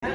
از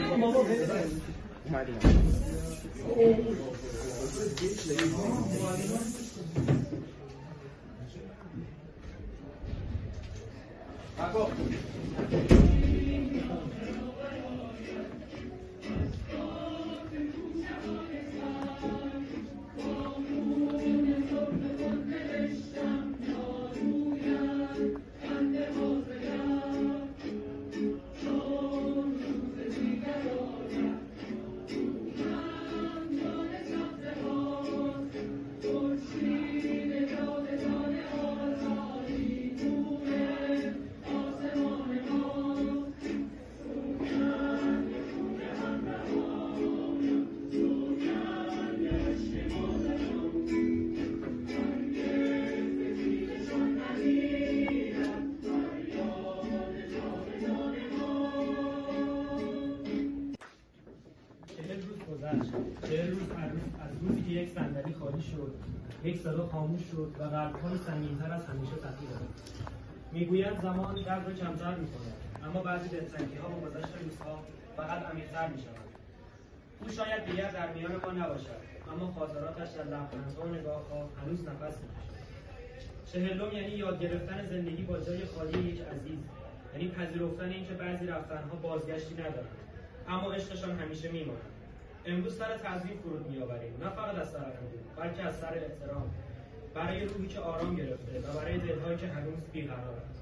روزی که یک صندلی خالی شد، یک صدا خاموش شد و قلب‌های سنگین‌تر از همیشه تپید آمد. میگویند زمان درد را کمتر می‌کند، اما بعضی دلتنگی‌ها با گذشت روزها فقط عمیق‌تر می‌شوند. او شاید دیگر در میان ما نباشد، اما خاطراتش در لبخندها و نگاه‌ها هنوز نفس می‌کشد. چهلم یعنی یاد گرفتن زندگی با جای خالی یک عزیز، یعنی پذیرفتن اینکه بعضی رفتن‌ها بازگشتی ندارند، اما عشقشان همیشه می‌ماند. امروز سر تعظیم فرود می‌آوریم، نه فقط از سر اندوه، بلکه از سر احترام برای روحی که آرام گرفته و برای دل‌هایی که هنوز بی‌قرارند.